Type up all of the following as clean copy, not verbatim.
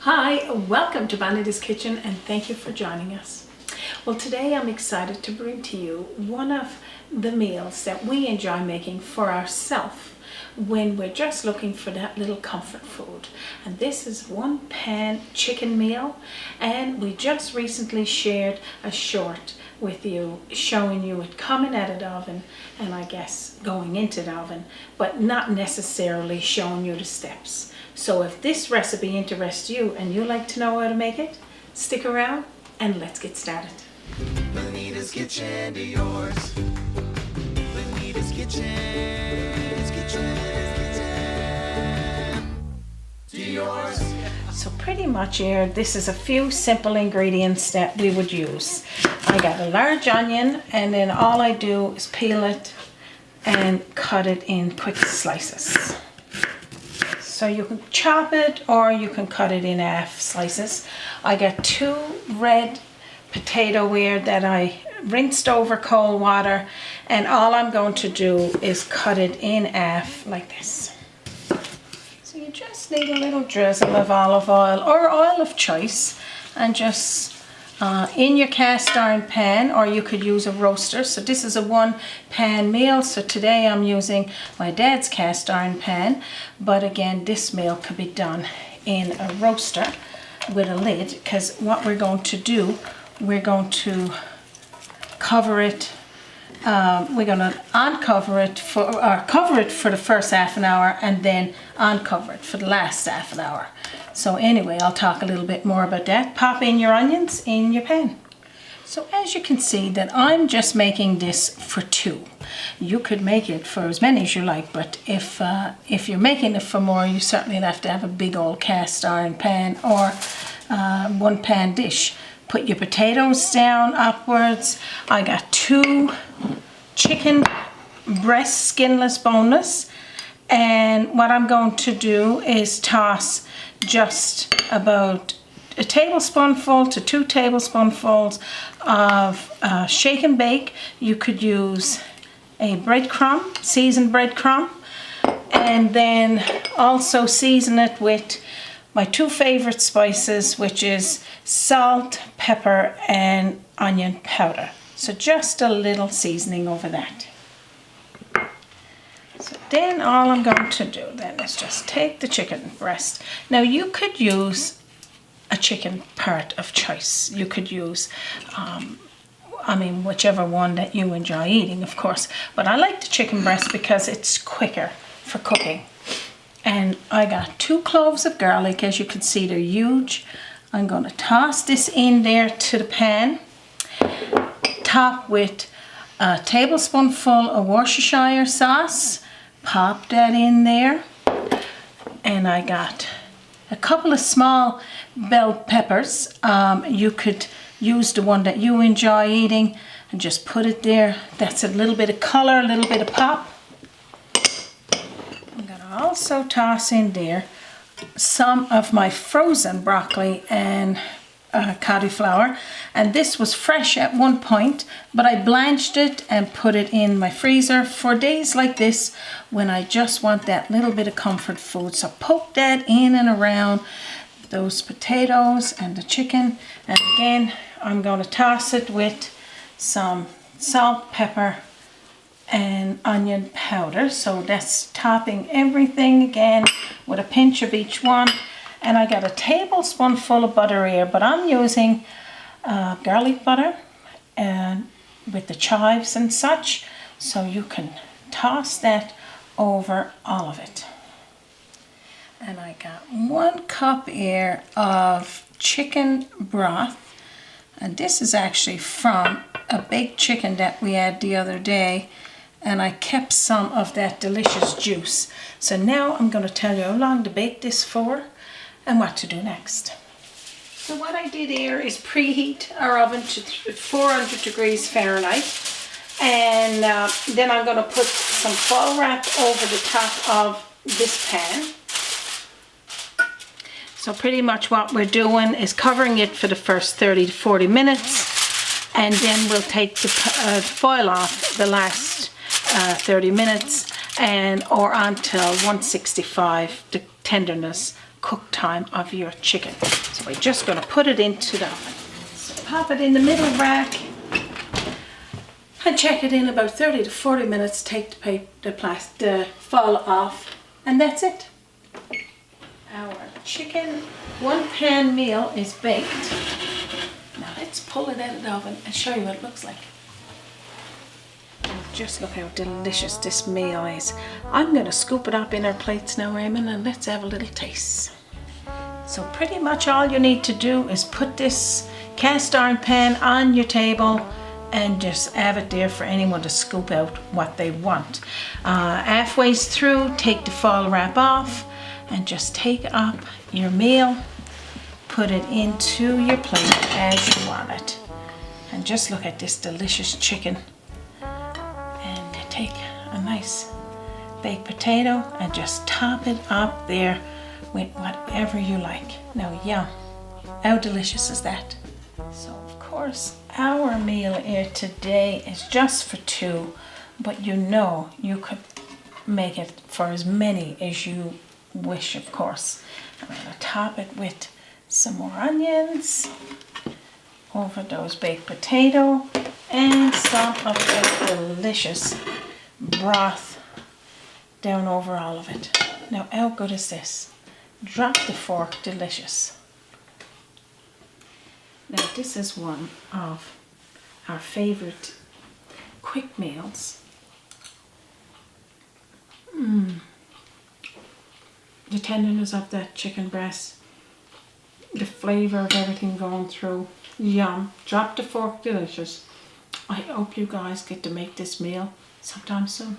Hi, welcome to BONITA'S Kitchen and thank you for joining us. Well, today I'm excited to bring to you one of the meals that we enjoy making for ourselves when we're just looking for that little comfort food. And this is one pan chicken meal, and we just recently shared a short with you showing you it coming out of the oven and I guess going into the oven, but not necessarily showing you the steps. So if this recipe interests you and you like to know how to make it, stick around and let's get started. Bonita's kitchen to yours. Bonita's kitchen to yours. So pretty much here, this is a few simple ingredients that we would use. I got a large onion, and then all I do is peel it and cut it in quick slices. So you can chop it or you can cut it in half slices. I got 2 red potato here that I rinsed over cold water, and all I'm going to do is cut it in half like this. So you just need a little drizzle of olive oil or oil of choice, and just in your cast iron pan, or you could use a roaster. So this is a 1 pan meal, so today I'm using my dad's cast iron pan, but again this meal could be done in a roaster with a lid, because what we're going to do, we're going to cover it. We're going to uncover it cover it for the first half an hour and then uncover it for the last half an hour. So anyway, I'll talk a little bit more about that. Pop in your onions in your pan. So as you can see that I'm just making this for 2. You could make it for as many as you like, but if you're making it for more, you certainly have to have a big old cast iron pan or 1 pan dish. Put your potatoes down upwards. I got 2 chicken breasts, skinless, boneless, and what I'm going to do is toss just about a tablespoonful to 2 tablespoonfuls of shake and bake. You could use a breadcrumb, seasoned breadcrumb, and then also season it with my 2 favorite spices, which is salt, pepper, and onion powder. So just a little seasoning over that. So then all I'm going to do then is just take the chicken breast. Now you could use a chicken part of choice. You could use, whichever one that you enjoy eating, of course. But I like the chicken breast because it's quicker for cooking. And I got 2 cloves of garlic. As you can see, they're huge. I'm going to toss this in there to the pan. Top with a tablespoonful of Worcestershire sauce. Pop that in there. And I got a couple of small bell peppers. You could use the one that you enjoy eating and just put it there. That's a little bit of color, a little bit of pop. I'm going to also toss in there some of my frozen broccoli and cauliflower, and this was fresh at one point, but I blanched it and put it in my freezer for days like this when I just want that little bit of comfort food. So poke that in and around those potatoes and the chicken, and again I'm going to toss it with some salt, pepper, and onion powder. So that's topping everything again with a pinch of each one. And I got a tablespoonful of butter here, but I'm using garlic butter and with the chives and such. So you can toss that over all of it. And I got 1 cup here of chicken broth. And this is actually from a baked chicken that we had the other day. And I kept some of that delicious juice. So now I'm going to tell you how long to bake this for and what to do next. So what I did here is preheat our oven to 400 degrees Fahrenheit, and then I'm going to put some foil wrap over the top of this pan. So pretty much what we're doing is covering it for the first 30 to 40 minutes, and then we'll take the foil off the last 30 minutes or until 165, the tenderness cook time of your chicken. So we're just going to put it into the oven. So pop it in the middle rack and check it in about 30 to 40 minutes. Take the foil off, and that's it. Our chicken 1-pan meal is baked. Now let's pull it out of the oven and show you what it looks like. And just look how delicious this meal is. I'm going to scoop it up in our plates now, Raymond, and let's have a little taste. So pretty much all you need to do is put this cast iron pan on your table and just have it there for anyone to scoop out what they want. Halfway through, take the foil wrap off and just take up your meal, put it into your plate as you want it. And just look at this delicious chicken. And take a nice baked potato and just top it up there with whatever you like. Now, yum, how delicious is that? So of course, our meal here today is just for 2, but you know you could make it for as many as you wish, of course. I'm going to top it with some more onions over those baked potato and some of that delicious broth down over all of it. Now, how good is this? Drop the fork, delicious. Now, this is one of our favorite quick meals. The tenderness of that chicken breast, the flavor of everything going through, yum. Drop the fork, delicious. I hope you guys get to make this meal sometime soon.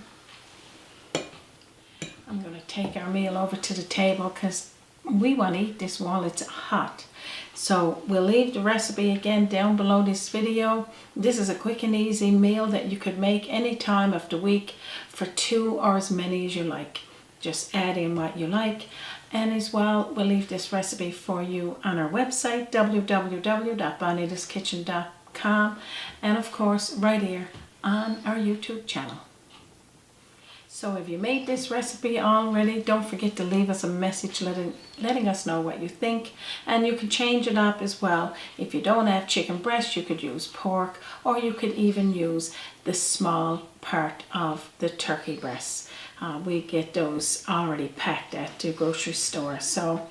I'm going to take our meal over to the table because we want to eat this while it's hot. So we'll leave the recipe again down below this video. This is a quick and easy meal that you could make any time of the week for 2 or as many as you like. Just add in what you like. And as well, we'll leave this recipe for you on our website, www.BONITA'Skitchen.com, and of course right here on our YouTube channel. So if you made this recipe already, don't forget to leave us a message letting us know what you think. And you can change it up as well. If you don't have chicken breast, you could use pork, or you could even use the small part of the turkey breast. We get those already packed at the grocery store. So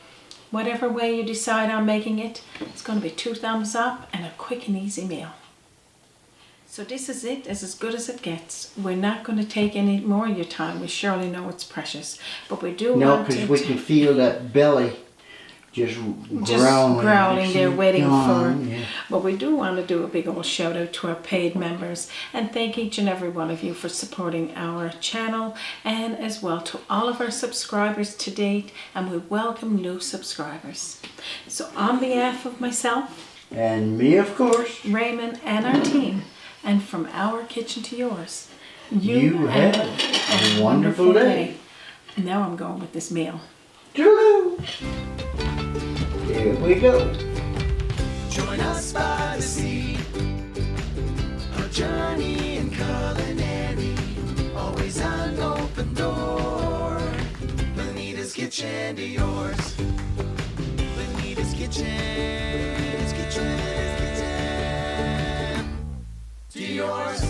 whatever way you decide on making it, it's going to be 2 thumbs up and a quick and easy meal. So this is it, as good as it gets. We're not going to take any more of your time. We surely know it's precious, but we do want to... No, because we can feel that belly just growling there, waiting for... Yeah. But we do want to do a big old shout out to our paid members and thank each and every one of you for supporting our channel, and as well to all of our subscribers to date, and we welcome new subscribers. So on behalf of myself... And me, of course. Raymond and our team, and from our kitchen to yours, you have a wonderful day. Now I'm going with this meal. Toodaloo. Here we go. Join us by the sea, a journey in culinary, always an open door. Bonita's Kitchen to yours. Bonita's Kitchen, it's kitchen to yours.